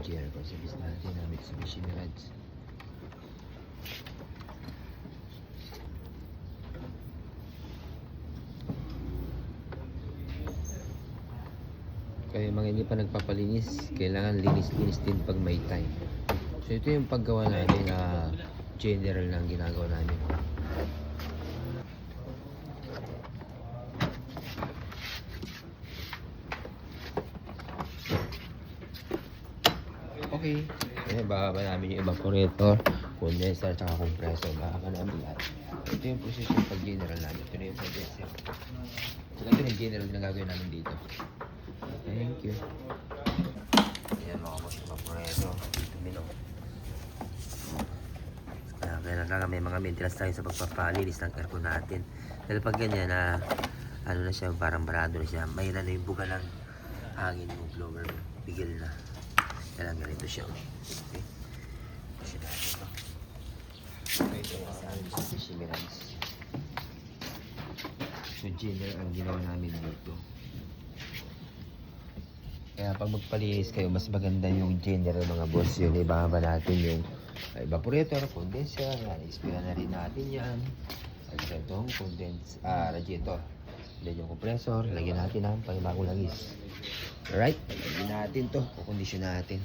GR ko service natin na Mitsubishi Mirage. Kaya mga hindi pa nagpapalinis, kailangan linis-linis din pag may time. So ito yung paggawa namin na general lang ginagawa namin. Okay. Ayan, bababa namin yung evaporator, condenser, at compressor. Bababa namin lahat. Ito yung process yung pag-general namin. Ito na yung condenser. So ito yung general na gagawin namin dito. Thank you. Ayan mga boss, evaporator. Dito minong. Kaya may mga maintenance tayo sa pagpapalinis ng aircon natin. Dahil pag ganyan na ano na siya, parang barado na siya, may na yung buga ng hangin mo, blower mo, bigil na. Kailangan ganito siya. Okay. Kasi natin ito. Ito yung sa amin sa Shimirans. So general ang ginawa namin dito. Kaya pag magpalinis kayo, mas maganda yung general mga boss. Yun, ibaba natin yung evaporator, condenser, i-spira na rin natin yan. At itong radiator. Then yung compressor, lagyan natin ng pangibagong langis. Alright, lagyan natin to, kukondisyon natin.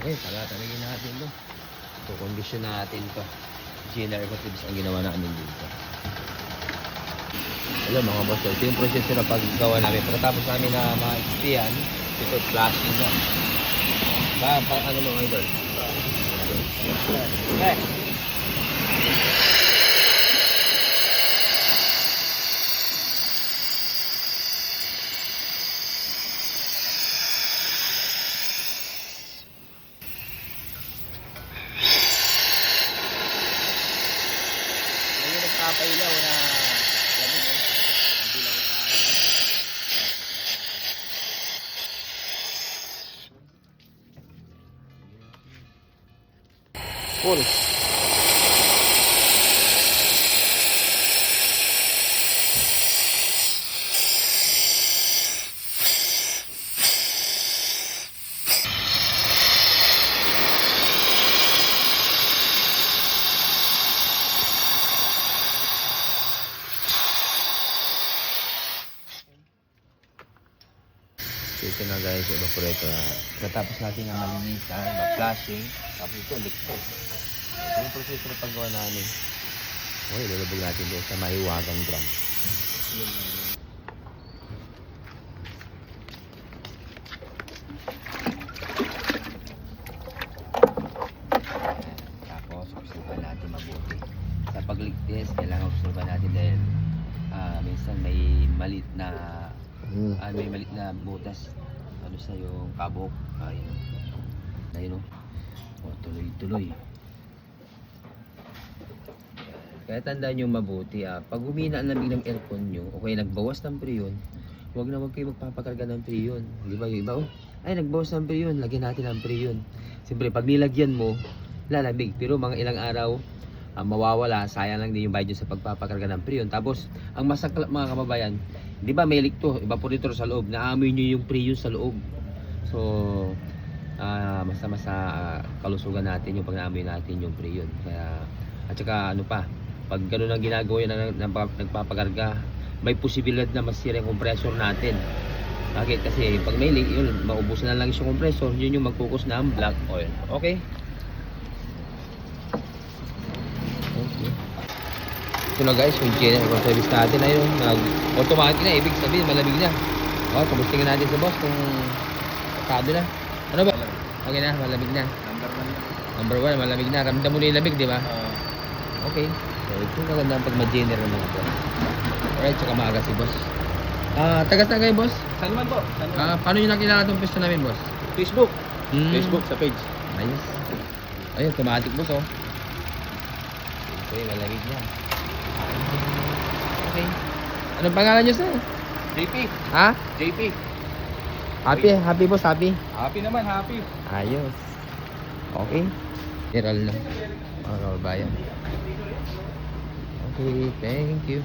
Okay, talatalagin natin to. So, condition natin to. General ko tips ang ginawa namin dito. Alam mga boss, ito yung proseso na paggawa namin. Pagkatapos namin na ma-XP yan, ito flashing na. Ano mga idol? Okay. Napailaw na lamin eh. Hindi lang full. Ito na guys, evaporator. Natapos natin ang malinisan, ma-flashing, tapos ito, liquid. Ito yung proseso na paggawa namin. Okay, lulubog natin doon sa mahiwagang drum. Tapos, observan natin mabuti. Sa pagligtis, kailangan observan natin dahil minsan may malit na may malit na butas ano sa yung kabok. Ayun o, tuloy-tuloy. Kaya tandaan nyo mabuti pag humina ang lamig ng aircon nyo o kaya nagbawas ng preyon, huwag kayo magpapakarga ng preyon. Di ba yung iba ay nagbawas ng preyon, lagyan natin ng preyon. Siyempre pag nilagyan mo lalamig, pero mga ilang araw mawawala, sayang lang din yung bayad nyo sa pagpapakarga ng Freon. Tapos, ang masaklap mga kababayan, di ba may leak to, evaporator sa loob, naamoy nyo yung Freon sa loob. So, masama sa kalusugan natin yung pag naamoy natin yung Freon. Kaya, at saka ano pa, pag gano'n ang ginagawa yun na nagpapakarga, may posibilidad na masira yung compressor natin. Bakit? Kasi pag may leak, yun, maubusan na lang yung compressor, yun yung mag-focus na ang black oil. Okay? Okay. Ito na guys, yung general service natin na yun, automatic na, ibig sabihin malamig na. O, kamustingin natin sa boss kung pasado na. Ano ba? Okay na, malamig na. Number 1, malamig na. Ramdam mo na yung lamig, di ba? Okay. So, ito maganda pag ma-general mga boss. Alright, tsaka maaga si boss. Tagas na kayo boss? Saan naman po? Saan naman? Paano nyo nakilala itong pwesto namin boss? Facebook. Hmm. Facebook sa page. Ayos. Ayun, automatic boss oh. Okay, malamig na. Okay. Anong pangalan nyo sir? JP. Ha? JP. Happy boss, happy. Happy naman, happy. Ayos. Okay. Viral na. Mga kababayan. Okay, thank you.